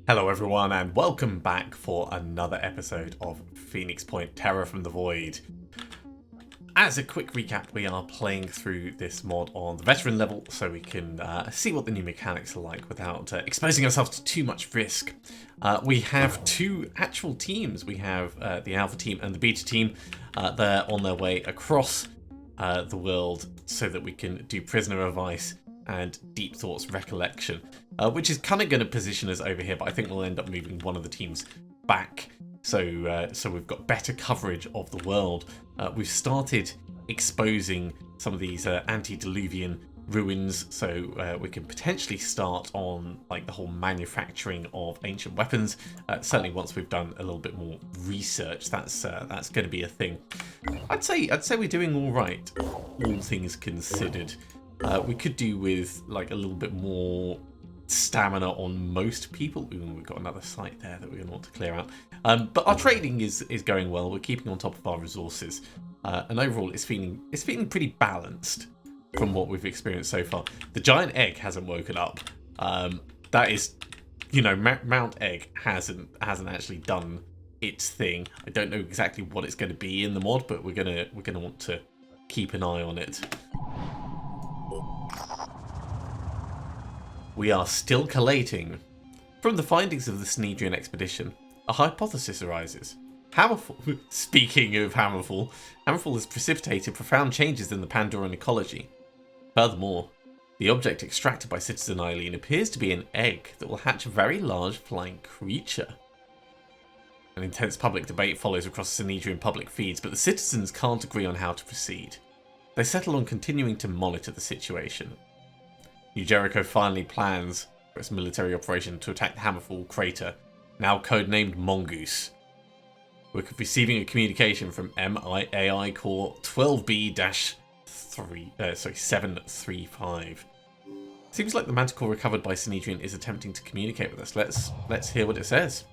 Hello everyone and welcome back for another episode of Phoenix Point Terror from the Void. As a quick recap, we are playing through this mod on the veteran level so we can see what the new mechanics are like without exposing ourselves to too much risk. We have two actual teams. We have the Alpha team and the Beta team. They're on their way across the world so that we can do Prisoner of Ice and Deep Thoughts Recollection, which is kind of going to position us over here, but I think we'll end up moving one of the teams back so we've got better coverage of the world. We've started exposing some of these antediluvian ruins, so we can potentially start on like the whole manufacturing of ancient weapons. Certainly once we've done a little bit more research, that's going to be a thing. I'd say we're doing all right, all things considered. We could do with like a little bit more stamina on most people. Ooh, we've got another site there that we're going to want to clear out. But our trading is going well. We're keeping on top of our resources, and overall it's feeling pretty balanced from what we've experienced so far. The giant egg hasn't woken up. That is, you know, Mount Egg hasn't actually done its thing. I don't know exactly what it's going to be in the mod, but we're gonna want to keep an eye on it. We are still collating. From the findings of the Snedrian expedition, a hypothesis arises. Hammerfall, speaking of Hammerfall, Hammerfall has precipitated profound changes in the Pandoran ecology. Furthermore, the object extracted by Citizen Eileen appears to be an egg that will hatch a very large flying creature. An intense public debate follows across Snedrian public feeds, but the citizens can't agree on how to proceed. They settle on continuing to monitor the situation. New Jericho finally plans for its military operation to attack the Hammerfall crater, now codenamed Mongoose. We're receiving a communication from MIAI Core 12B-735. Seems like the manticore recovered by Snedrian is attempting to communicate with us. Let's hear what it says.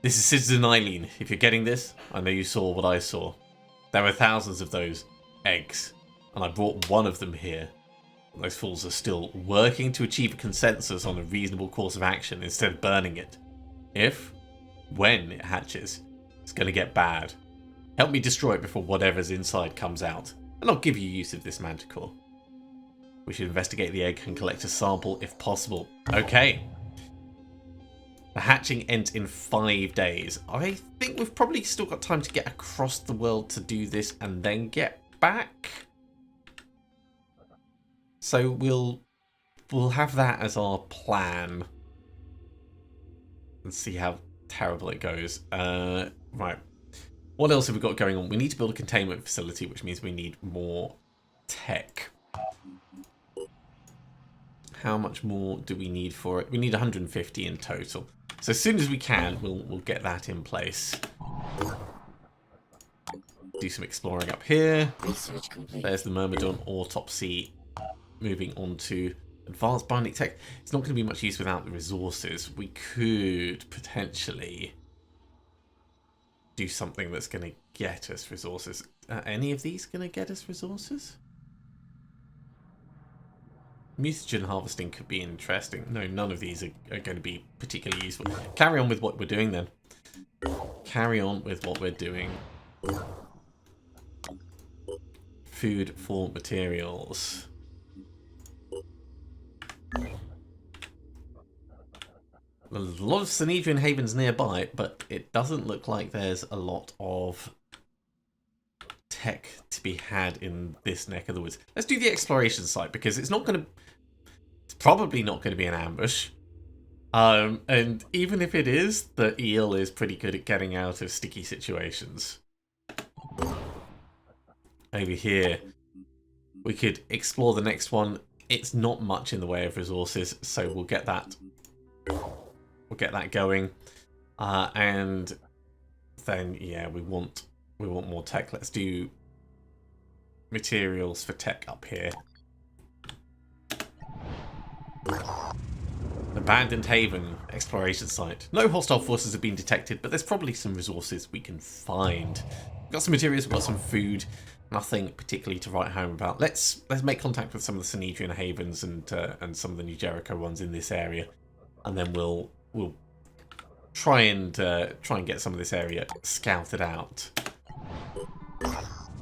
This is Citizen Eileen. If you're getting this, I know you saw what I saw. There were thousands of those eggs, and I brought one of them here. Those fools are still working to achieve a consensus on a reasonable course of action instead of burning it. When it hatches, it's going to get bad. Help me destroy it before whatever's inside comes out, and I'll give you use of this manticore. We should investigate the egg and collect a sample if possible. Okay. The hatching ends in 5 days. I think we've probably still got time to get across the world to do this and then get back. So we'll have that as our plan and see how terrible it goes. Right. What else have we got going on? We need to build a containment facility, which means we need more tech. How much more do we need for it? We need 150 in total. So as soon as we can, we'll get that in place. Do some exploring up here. There's the Myrmidon autopsy. Moving on to advanced binding tech. It's not going to be much use without the resources. We could potentially do something that's going to get us resources. Any of these going to get us resources? Mutagen harvesting could be interesting. No, none of these are going to be particularly useful. Carry on with what we're doing then. Carry on with what we're doing. Food for materials. A lot of Snedrian havens nearby, but it doesn't look like there's a lot of tech to be had in this neck of the woods. Let's do the exploration site because it's probably not going to be an ambush. And even if it is, the eel is pretty good at getting out of sticky situations. Over here, we could explore the next one. It's not much in the way of resources, so we'll get that. We'll get that going, and then yeah, we want more tech. Let's do materials for tech up here. Abandoned Haven exploration site. No hostile forces have been detected, but there's probably some resources we can find. We've got some materials, we've got some food. Nothing particularly to write home about. Let's make contact with some of the Snedrian havens and some of the New Jericho ones in this area. and then we'll try and get some of this area scouted out,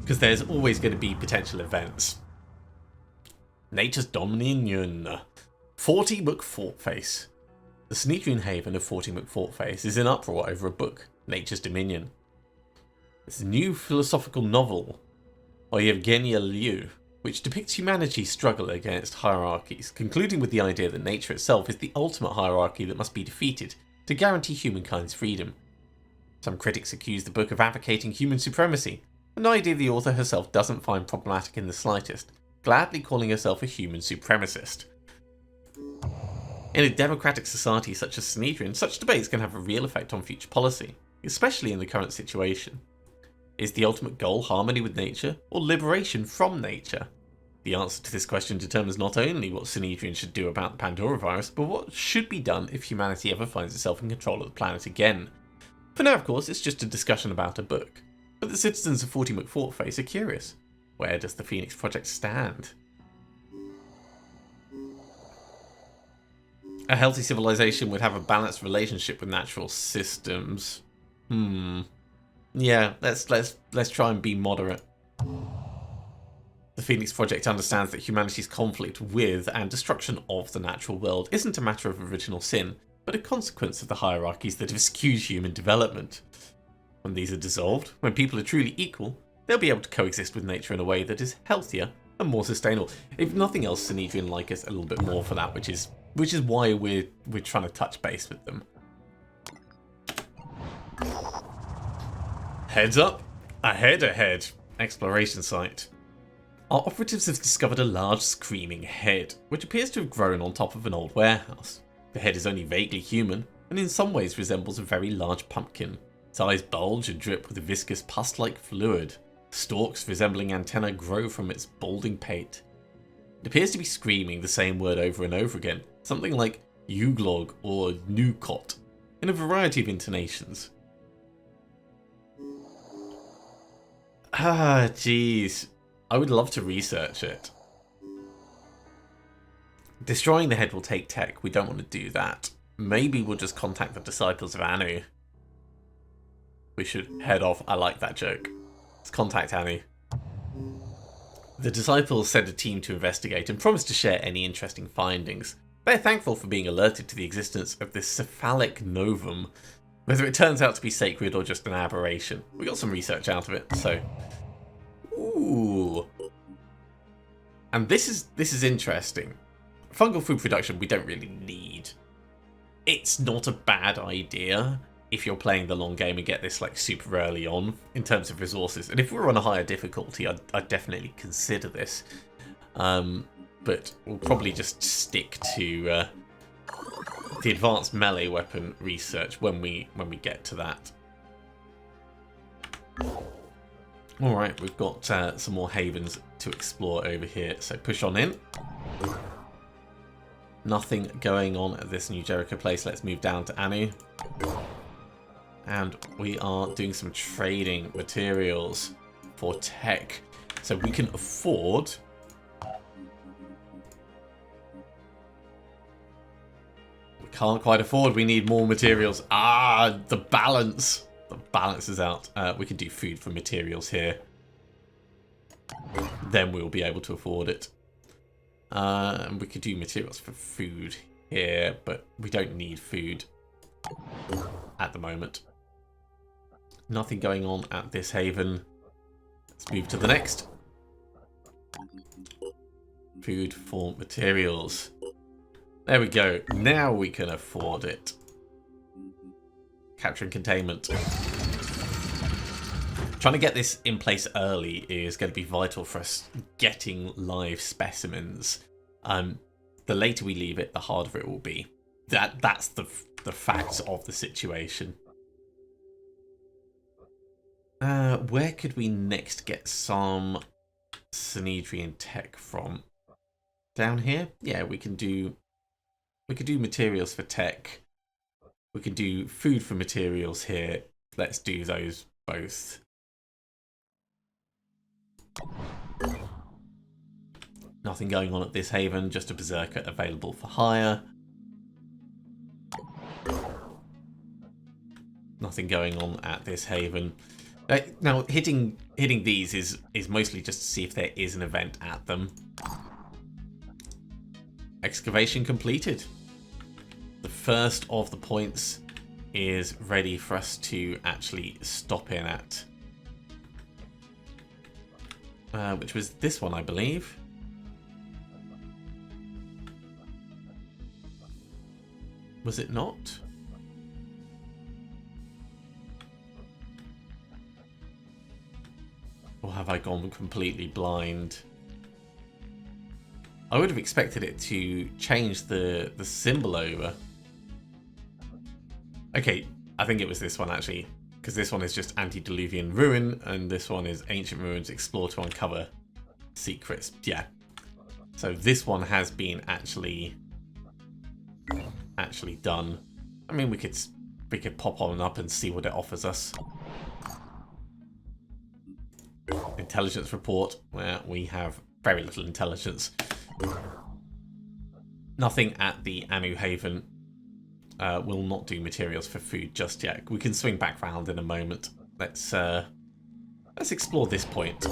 because there's always going to be potential events. Nature's Dominion. 40 McFortface. The Sneatrian haven of 40 McFortface is in uproar over a book, Nature's Dominion. It's a new philosophical novel by Evgenia Liu, which depicts humanity's struggle against hierarchies, concluding with the idea that nature itself is the ultimate hierarchy that must be defeated to guarantee humankind's freedom. Some critics accuse the book of advocating human supremacy, an idea the author herself doesn't find problematic in the slightest, gladly calling herself a human supremacist. In a democratic society such as Sneatrian, such debates can have a real effect on future policy, especially in the current situation. Is the ultimate goal harmony with nature, or liberation from nature? The answer to this question determines not only what Sneatrian should do about the Pandora virus, but what should be done if humanity ever finds itself in control of the planet again. For now, of course, it's just a discussion about a book, but the citizens of 40 McFortface are curious. Where does the Phoenix Project stand? A healthy civilization would have a balanced relationship with natural systems. Yeah, let's try and be moderate. The Phoenix Project understands that humanity's conflict with and destruction of the natural world isn't a matter of original sin, but a consequence of the hierarchies that have skewed human development. When these are dissolved, when people are truly equal, they'll be able to coexist with nature in a way that is healthier and more sustainable. If nothing else, Sneatrian like us a little bit more for that, which is why we're trying to touch base with them. Heads up, ahead. Exploration site. Our operatives have discovered a large screaming head, which appears to have grown on top of an old warehouse. The head is only vaguely human, and in some ways resembles a very large pumpkin. Its eyes bulge and drip with a viscous pus-like fluid. Stalks resembling antennae grow from its balding pate. It appears to be screaming the same word over and over again, something like Uglog or Nukot, in a variety of intonations. Jeez. I would love to research it. Destroying the head will take tech. We don't want to do that. Maybe we'll just contact the Disciples of Anu. We should head off. I like that joke. Let's contact Anu. The Disciples sent a team to investigate and promised to share any interesting findings. They're thankful for being alerted to the existence of this cephalic novum, whether it turns out to be sacred or just an aberration. We got some research out of it, so... Ooh. And this is interesting. Fungal food production we don't really need. It's not a bad idea if you're playing the long game and get this like super early on in terms of resources. And if we're on a higher difficulty, I'd definitely consider this. But we'll probably just stick to the advanced melee weapon research when we get to that. Alright, we've got some more havens to explore over here, so push on in. Nothing going on at this New Jericho place. Let's move down to Anu. And we are doing some trading materials for tech. So we can afford... We can't quite afford, we need more materials. The balance. The balance is out. We can do food for materials here. Then we'll be able to afford it. And we could do materials for food here, but we don't need food at the moment. Nothing going on at this haven. Let's move to the next. Food for materials. There we go. Now we can afford it. Capture and containment. Trying to get this in place early is going to be vital for us getting live specimens. The later we leave it, the harder it will be. That's the facts of the situation. Where could we next get some Synedrian tech from? Down here? Yeah, we can do materials for tech. We can do food for materials here. Let's do those both. Nothing going on at this haven, just a berserker available for hire. Nothing going on at this haven. Now, hitting these is mostly just to see if there is an event at them. Excavation completed. The first of the points is ready for us to actually stop in at. Which was this one, I believe. Was it not? Or have I gone completely blind? I would have expected it to change the symbol over. Okay, I think it was this one actually, because this one is just Antediluvian Ruin, and this one is Ancient Ruins Explore to Uncover Secrets. Yeah. So this one has been actually done. I mean, we could pop on up and see what it offers us. Intelligence report, where we have very little intelligence. Nothing at the Anu Haven. Will not do materials for food just yet. We can swing back round in a moment. Let's explore this point.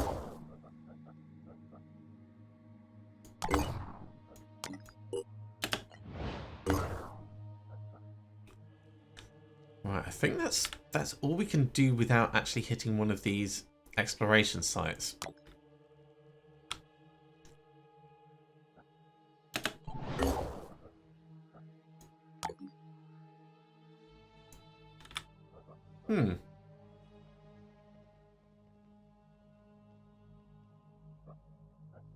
Right, I think that's all we can do without actually hitting one of these exploration sites.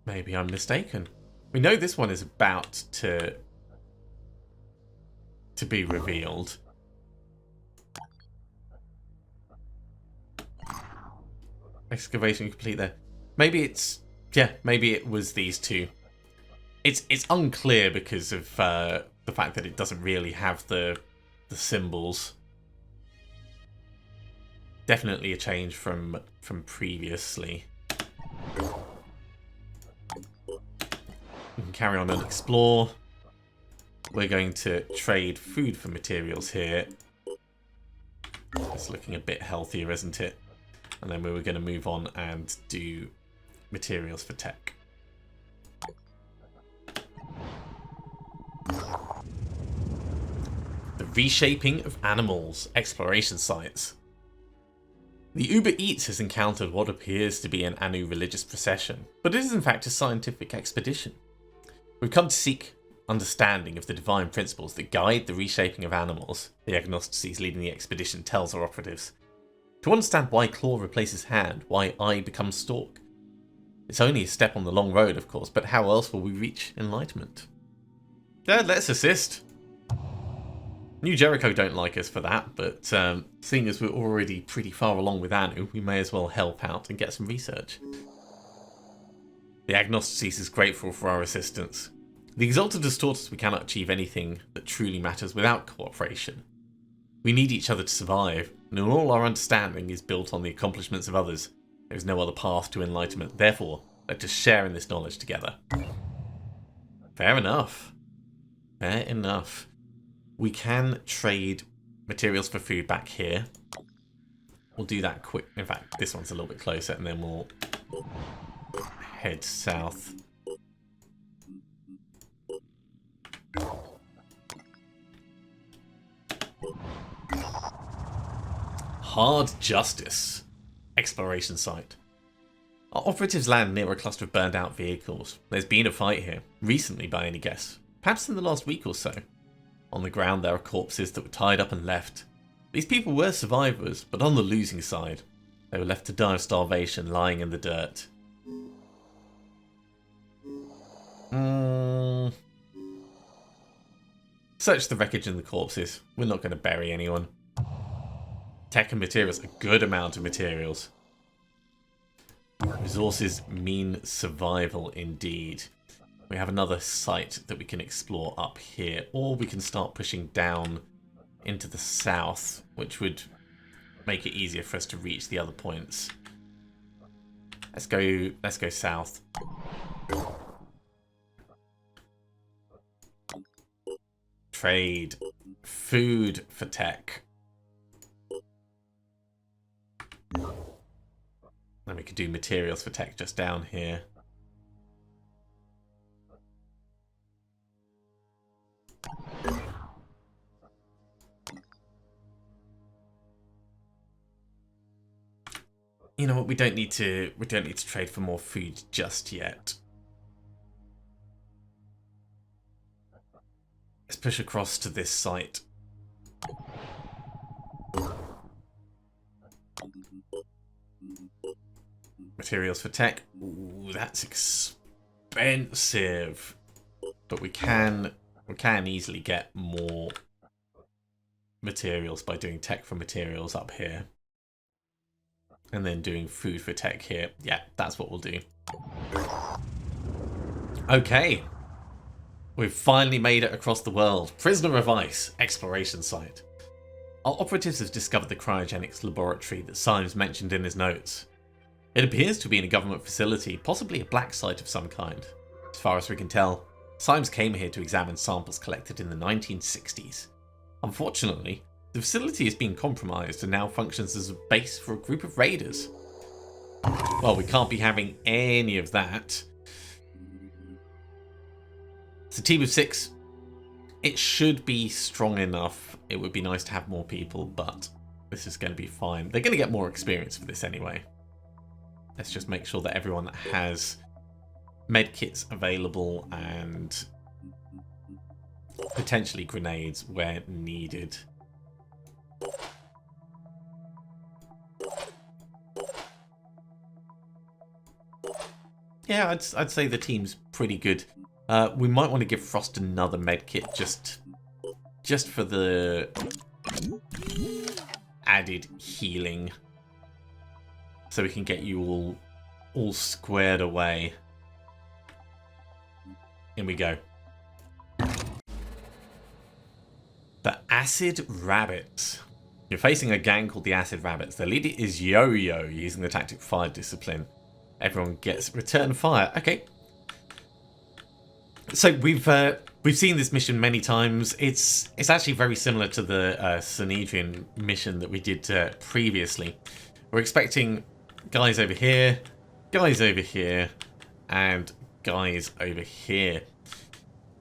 Maybe I'm mistaken. We know this one is about to be revealed. Excavation complete there. Maybe it's... yeah, maybe it was these two. It's unclear because of the fact that it doesn't really have the symbols. Definitely a change from previously. We can carry on and explore. We're going to trade food for materials here. It's looking a bit healthier, isn't it? And then we were going to move on and do materials for tech. The reshaping of animals, exploration sites. The Uber Eats has encountered what appears to be an Anu religious procession, but it is in fact a scientific expedition. We've come to seek understanding of the divine principles that guide the reshaping of animals, the agnostices leading the expedition tells our operatives. To understand why claw replaces hand, why eye becomes stalk. It's only a step on the long road, of course, but how else will we reach enlightenment? Yeah, let's assist. New Jericho don't like us for that, but seeing as we're already pretty far along with Anu, we may as well help out and get some research. The agnostices is grateful for our assistance. The Exalted has taught us we cannot achieve anything that truly matters without cooperation. We need each other to survive, and all our understanding is built on the accomplishments of others. There is no other path to enlightenment, therefore, let us share in this knowledge together. Fair enough. Fair enough. We can trade materials for food back here. We'll do that quick. In fact, this one's a little bit closer, and then we'll head south. Hard Justice. Exploration site. Our operatives land near a cluster of burned out vehicles. There's been a fight here, recently by any guess. Perhaps in the last week or so. On the ground there are corpses that were tied up and left. These people were survivors, but on the losing side. They were left to die of starvation, lying in the dirt. Search the wreckage and the corpses. We're not going to bury anyone. Tech and materials, a good amount of materials. Resources mean survival indeed. We have another site that we can explore up here, or we can start pushing down into the south, which would make it easier for us to reach the other points. Let's go south. Trade food for tech. Then we could do materials for tech just down here. You know what? We don't need to trade for more food just yet. Let's push across to this site. Materials for tech. Ooh, that's expensive. But we can easily get more materials by doing tech for materials up here. And then doing food for tech here. Yeah, that's what we'll do. Okay. We've finally made it across the world. Prisoner of Ice, exploration site. Our operatives have discovered the cryogenics laboratory that Symes mentioned in his notes. It appears to be in a government facility, possibly a black site of some kind. As far as we can tell, Symes came here to examine samples collected in the 1960s. Unfortunately, the facility is being compromised and now functions as a base for a group of raiders. Well, we can't be having any of that. It's a team of 6. It should be strong enough. It would be nice to have more people, but this is going to be fine. They're going to get more experience for this anyway. Let's just make sure that everyone has medkits available and potentially grenades where needed. Yeah, I'd say the team's pretty good. We might want to give Frost another medkit just for the added healing, so we can get you all squared away. In we go. The Acid Rabbits. You're facing a gang called the Acid Rabbits. Their leader is Yo-Yo, using the tactic fire discipline. Everyone gets return fire. Okay. So we've seen this mission many times. It's actually very similar to the Sanhedrin mission that we did previously. We're expecting guys over here, and guys over here.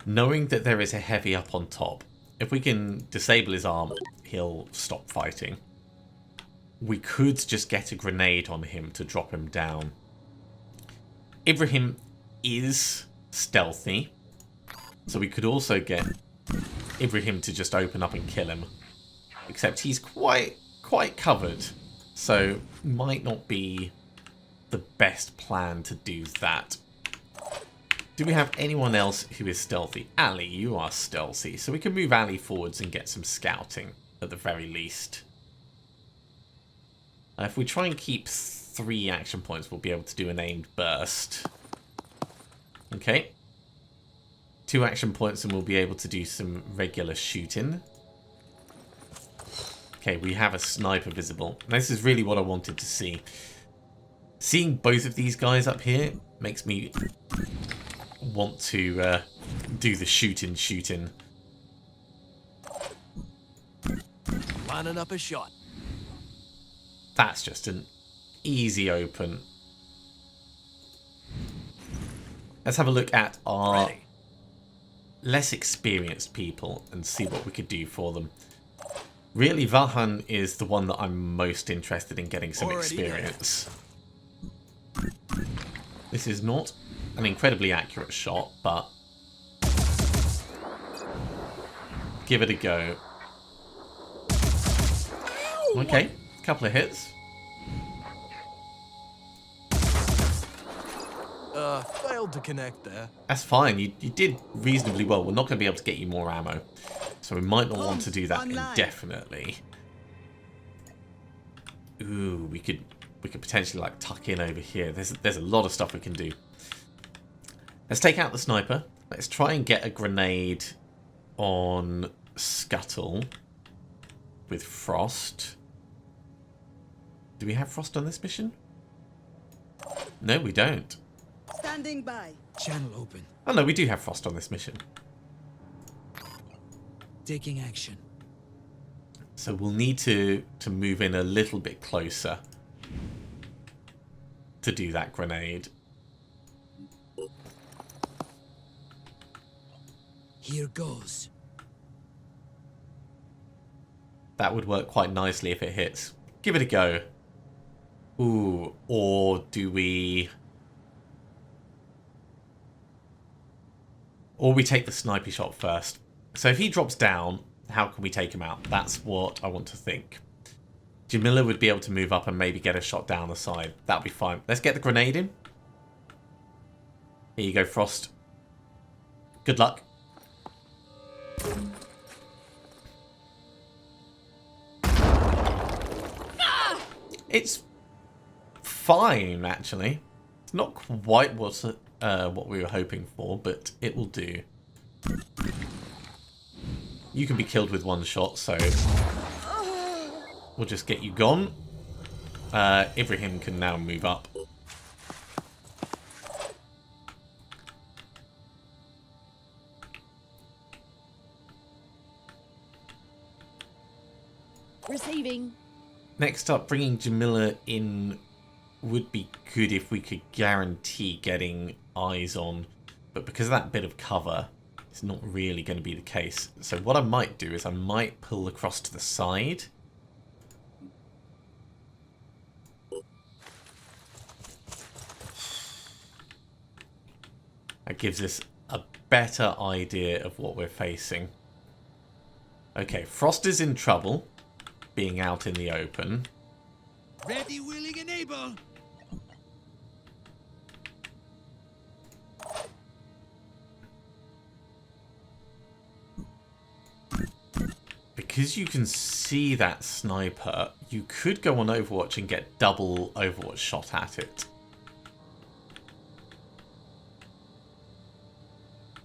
Knowing that there is a heavy up on top, if we can disable his arm, he'll stop fighting. We could just get a grenade on him to drop him down. Ibrahim is stealthy, so we could also get Ibrahim to just open up and kill him. Except he's quite covered, so might not be the best plan to do that. Do we have anyone else who is stealthy? Ali, you are stealthy, so we can move Ali forwards and get some scouting at the very least. If we try and keep 3 action points, we'll be able to do an aimed burst. Okay. 2 action points and we'll be able to do some regular shooting. Okay, we have a sniper visible. This is really what I wanted to see. Seeing both of these guys up here makes me want to do the shooting. Lining up a shot. That's just an easy open. Let's have a look at our less experienced people and see what we could do for them. Really, Vahan is the one that I'm most interested in getting some experience. This is not an incredibly accurate shot, but give it a go. Okay, a couple of hits. Failed to connect there. That's fine. You did reasonably well. We're not going to be able to get you more ammo, so we might not want to do that indefinitely. Ooh, we could potentially like tuck in over here. There's a lot of stuff we can do. Let's take out the sniper. Let's try and get a grenade on Scuttle with Frost. Do we have Frost on this mission? No, we don't. Standing by. Channel open. Oh no, we do have Frost on this mission. Taking action. So we'll need to move in a little bit closer. to do that grenade. Here goes. That would work quite nicely if it hits. Give it a go. Ooh, or do we... Or we take the sniper shot first. So if he drops down, how can we take him out? That's what I want to think. Jamila would be able to move up and maybe get a shot down the side. That'll be fine. Let's get the grenade in. Here you go, Frost. Good luck. It's fine, actually. It's not quite what we were hoping for, but it will do. You can be killed with one shot, so we'll just get you gone. Ibrahim can now move up. Receiving. Next up, bringing Jamila in would be good if we could guarantee getting eyes on, but because of that bit of cover, it's not really going to be the case. So what I might do is I might pull across to the side. That gives us a better idea of what we're facing. Okay, Frost is in trouble, being out in the open. Ready, willing, and able. Because you can see that sniper, you could go on Overwatch and get double Overwatch shot at it.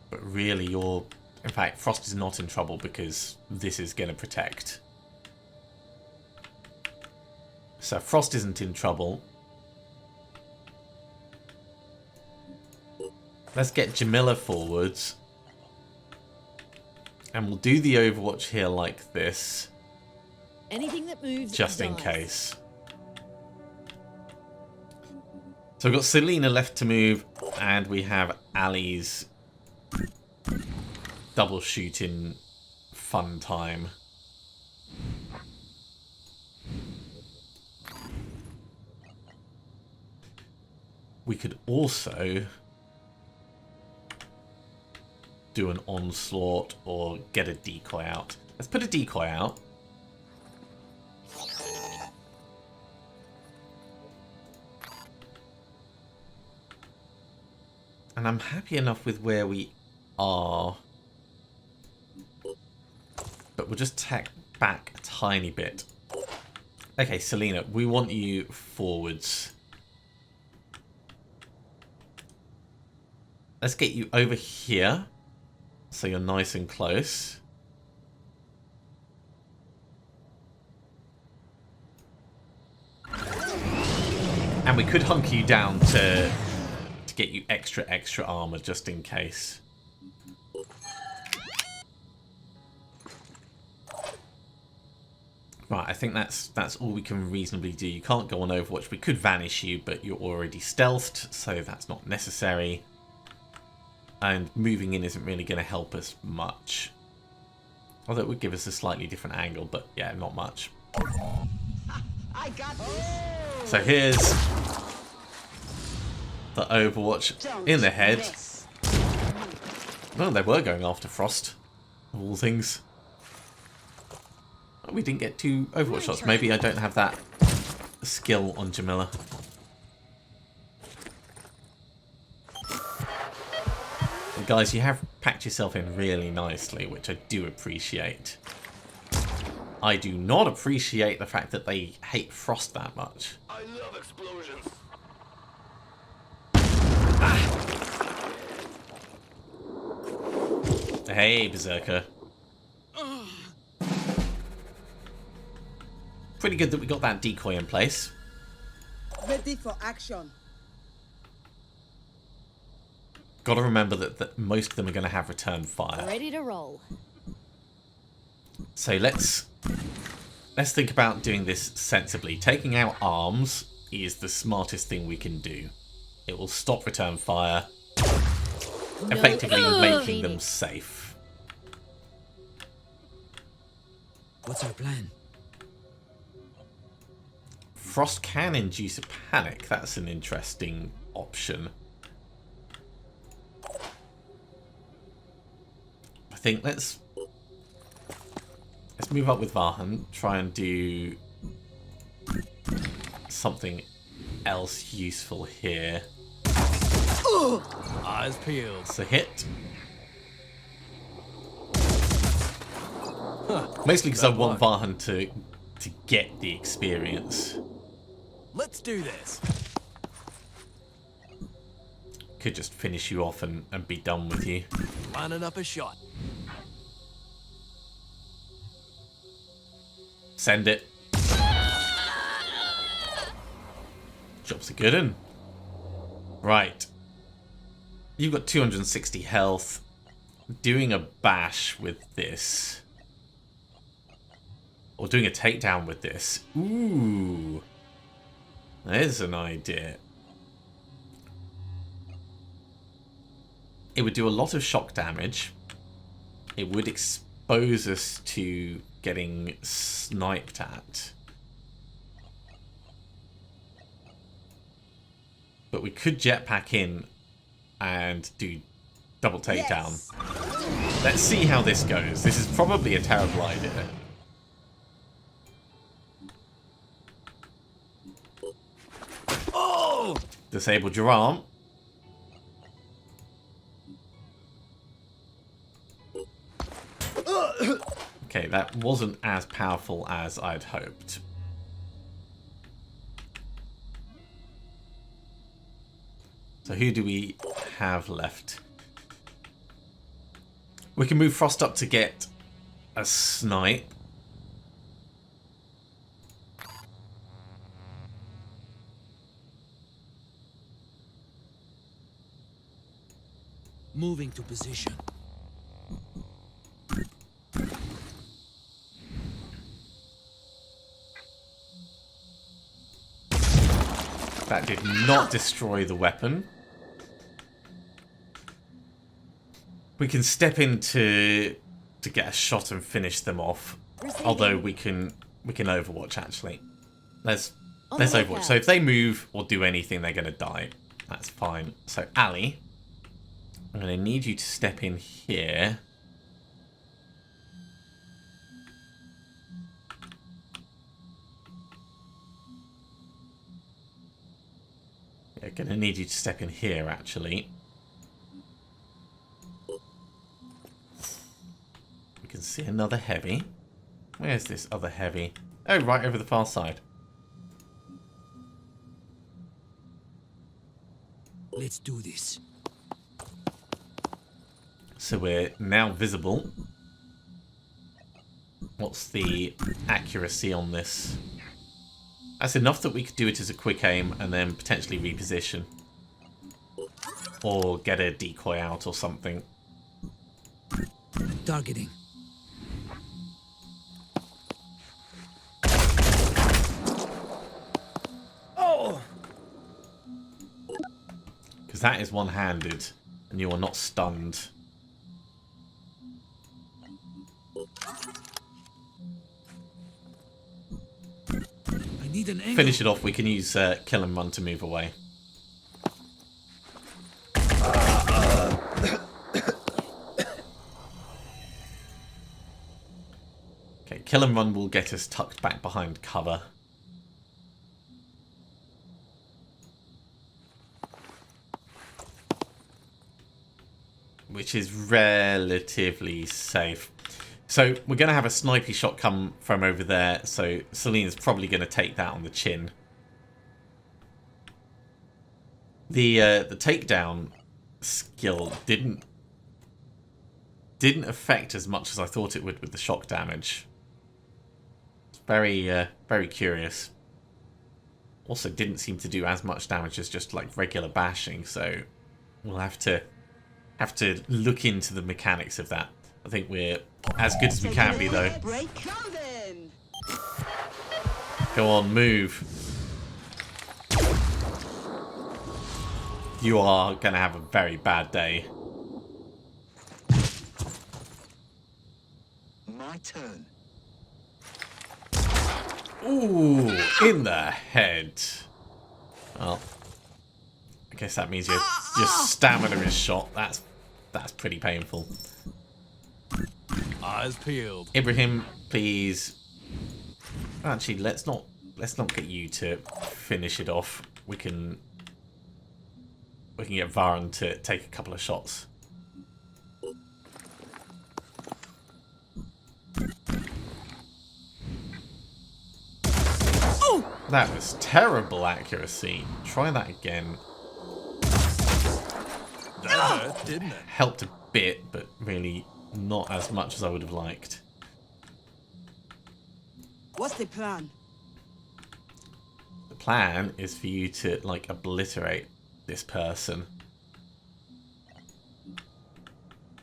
But really, you're... In fact, Frost is not in trouble because this is going to protect. So Frost isn't in trouble. Let's get Jamila forwards. And we'll do the Overwatch here like this. Anything that moves just in dies. case. So we've got Selena left to move, and we have Ali's double shooting fun time. We could also do an onslaught or get a decoy out. Let's put a decoy out. And I'm happy enough with where we are. But we'll just tack back a tiny bit. Okay, Selena, we want you forwards. Let's get you over here, so you're nice and close. And we could hunker you down to get you extra armor just in case. Right, I think that's all we can reasonably do. You can't go on Overwatch. We could vanish you, but you're already stealthed, so that's not necessary. And moving in isn't really going to help us much. Although it would give us a slightly different angle, but yeah, not much. I got this. So here's the Overwatch in the head. Well, they were going after Frost, of all things. We didn't get 2 Overwatch shots. Maybe I don't have that skill on Jamila. And guys, you have packed yourself in really nicely, which I do appreciate. I do not appreciate the fact that they hate Frost that much. I love explosions. Hey, Berserker. Pretty good that we got that decoy in place. Ready for action. Got to remember that most of them are going to have return fire. Ready to roll. So let's think about doing this sensibly. Taking out arms is the smartest thing we can do. It will stop return fire, effectively making them safe. What's our plan? Frost can induce a panic. That's an interesting option. I think let's move up with Vahan, try and do something else useful here. Eyes peeled. It's a hit. Mostly because I want Vahan to get the experience. Let's do this. Could just finish you off and be done with you. Lining up a shot. Send it. Job's a good one. Right. You've got 260 health. Doing a bash with this. Or doing a takedown with this. Ooh. There's an idea. It would do a lot of shock damage. It would expose us to getting sniped at. But we could jetpack in and do double takedown. Yes. Let's see how this goes. This is probably a terrible idea. Oh! Disabled your arm. Okay, that wasn't as powerful as I'd hoped. So who do we have left? We can move Frost up to get a snipe. Moving to position. That did not destroy the weapon. We can step in to get a shot and finish them off. Although we can Overwatch actually. Let's Overwatch. So if they move or do anything, they're gonna die. That's fine. So Ali, I'm gonna need you to step in here. Yeah, gonna need you to step in here actually. We can see another heavy. Where's this other heavy? Oh, right over the far side. Let's do this. So we're now visible. What's the accuracy on this? That's enough that we could do it as a quick aim and then potentially reposition. Or get a decoy out or something. Targeting. Oh! Because that is one-handed and you are not stunned. Need an angle. Finish it off. We can use kill and run to move away. Okay, kill and run will get us tucked back behind cover. Which is relatively safe. So we're going to have a snipey shot come from over there, so Selena's probably going to take that on the chin. The takedown skill didn't affect as much as I thought it would with the shock damage. It's very curious. Also didn't seem to do as much damage as just like regular bashing, so we'll have to look into the mechanics of that. I think we're as good as we can be, though. Break. Now then. Go on, move. you are going to have a very bad day. My turn. Ooh, in the head. Well, I guess that means your stamina is shot. That's pretty painful. Eyes peeled. Ibrahim, please. Actually, let's not get you to finish it off. We can get Varun to take a couple of shots. That was terrible accuracy. Try that again. That hurt, didn't it? Helped a bit, but really not as much as I would have liked. What's the plan? The plan is for you to, like, obliterate this person.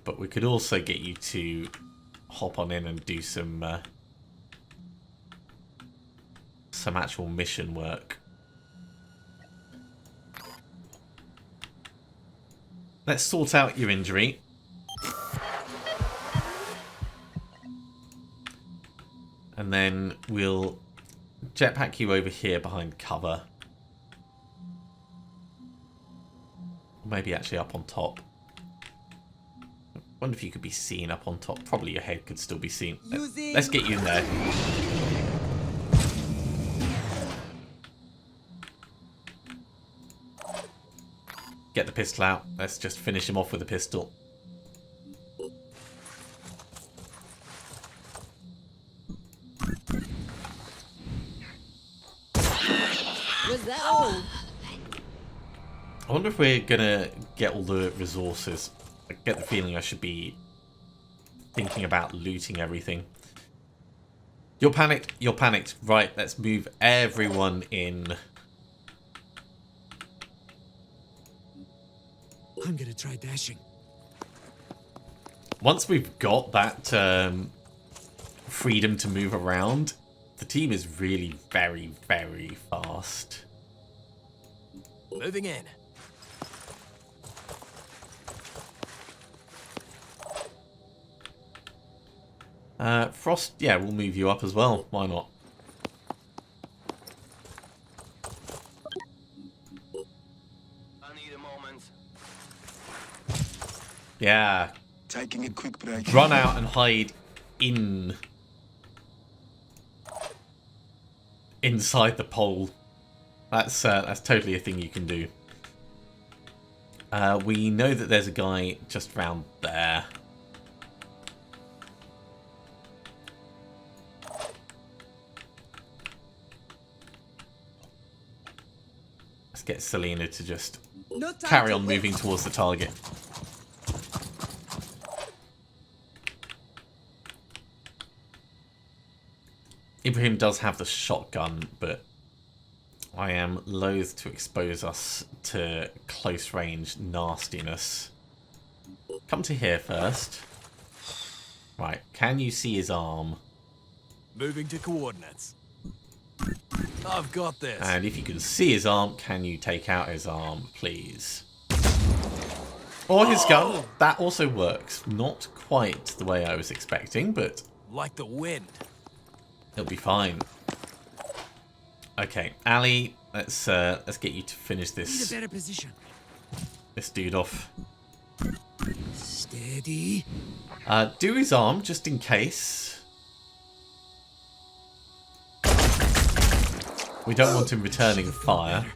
But we could also get you to hop on in and do some actual mission work. Let's sort out your injury. And then we'll jetpack you over here behind cover. Maybe actually up on top. Wonder if you could be seen up on top. Probably your head could still be seen. Let's get you in there. Get the pistol out. Let's just finish him off with a pistol. Was that all? I wonder if we're gonna get all the resources. I get the feeling I should be thinking about looting everything. You're panicked. You're panicked. Right, let's move everyone in. I'm gonna try dashing. Once we've got that freedom to move around, the team is really very, very fast. Moving in. Frost, yeah, we'll move you up as well. Why not? I need a moment. Yeah. Taking a quick break. Run out and hide inside the pole. That's totally a thing you can do. We know that there's a guy just round there. Let's get Selena to just No time carry to on wait. moving towards the target. Ibrahim does have the shotgun, but I am loath to expose us to close range nastiness. Come to here first. Right, can you see his arm? Moving to coordinates. I've got this. And if you can see his arm, can you take out his arm, please? Or his gun. That also works. Not quite the way I was expecting, but Like the wind. it'll be fine. Okay, Ali, let's get you to finish Need a this better position. dude off. Steady. Do his arm just in case. We don't want him returning fire.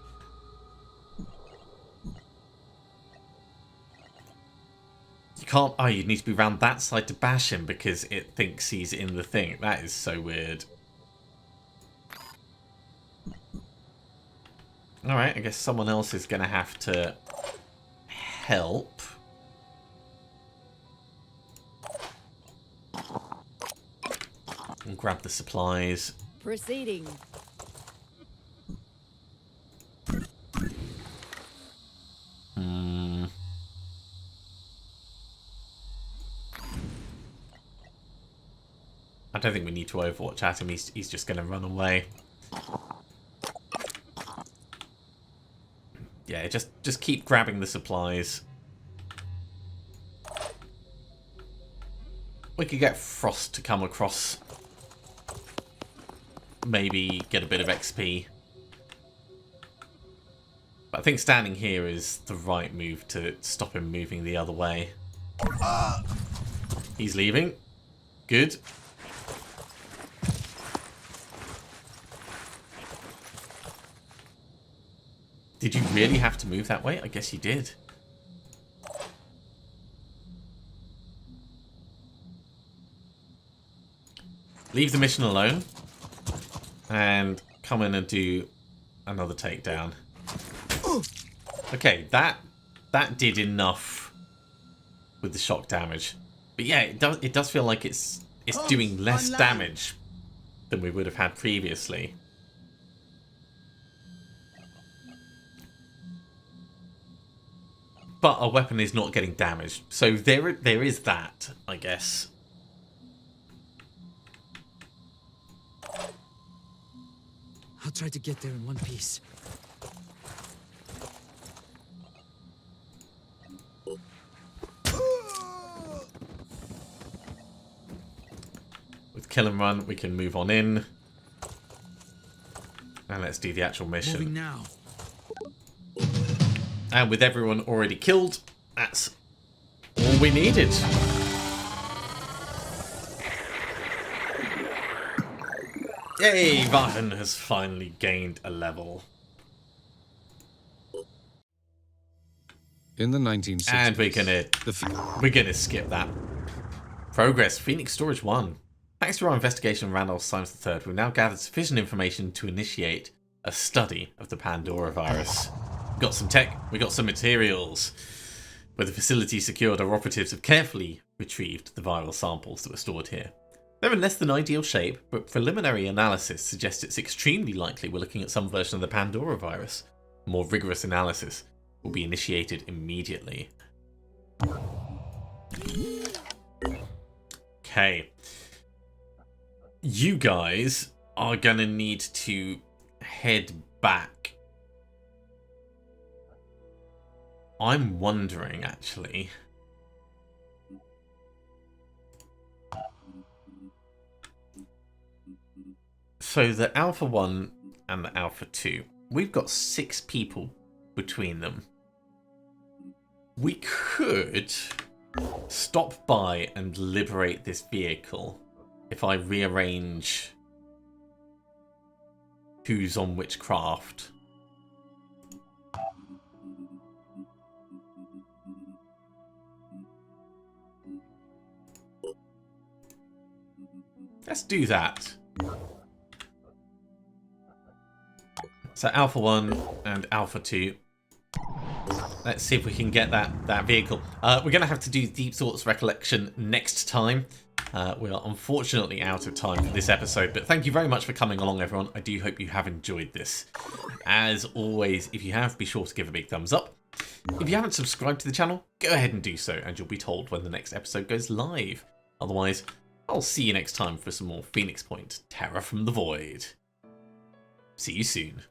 You can't. Oh, you need to be round that side to bash him because it thinks he's in the thing. That is so weird. Alright, I guess someone else is going to have to help. And grab the supplies. Proceeding. I don't think we need to overwatch at him. He's just going to run away. Yeah, just keep grabbing the supplies. We could get Frost to come across. Maybe get a bit of XP. But I think standing here is the right move to stop him moving the other way. He's leaving. Good. Did you really have to move that way? I guess you did. Leave the mission alone. And come in and do another takedown. Okay, that did enough with the shock damage. But yeah, it does feel like it's doing less damage than we would have had previously. But our weapon is not getting damaged. So there is that, I guess. I'll try to get there in one piece. With kill and run, we can move on in. And let's do the actual mission. Moving now. And with everyone already killed, that's all we needed. Yay, Varhan has finally gained a level. In the 1960s. And we're gonna skip that. Progress, Phoenix Storage 1. Thanks to our investigation of Randolph Symes III, we've now gathered sufficient information to initiate a study of the Pandora virus. We got some tech, we got some materials. Where the facility secured, our operatives have carefully retrieved the viral samples that were stored here. They're in less than ideal shape, but preliminary analysis suggests it's extremely likely we're looking at some version of the Pandora virus. A more rigorous analysis will be initiated immediately. Okay. You guys are gonna need to head back. I'm wondering, actually. So the Alpha 1 and the Alpha 2, we've got 6 people between them. We could stop by and liberate this vehicle if I rearrange who's on which craft. Let's do that. So Alpha 1 and Alpha 2. Let's see if we can get that vehicle. We're going to have to do Deep Thoughts Recollection next time. We are unfortunately out of time for this episode, but thank you very much for coming along, everyone. I do hope you have enjoyed this. As always, if you have, be sure to give a big thumbs up. If you haven't subscribed to the channel, go ahead and do so, and you'll be told when the next episode goes live. Otherwise, I'll see you next time for some more Phoenix Point Terror from the Void. See you soon.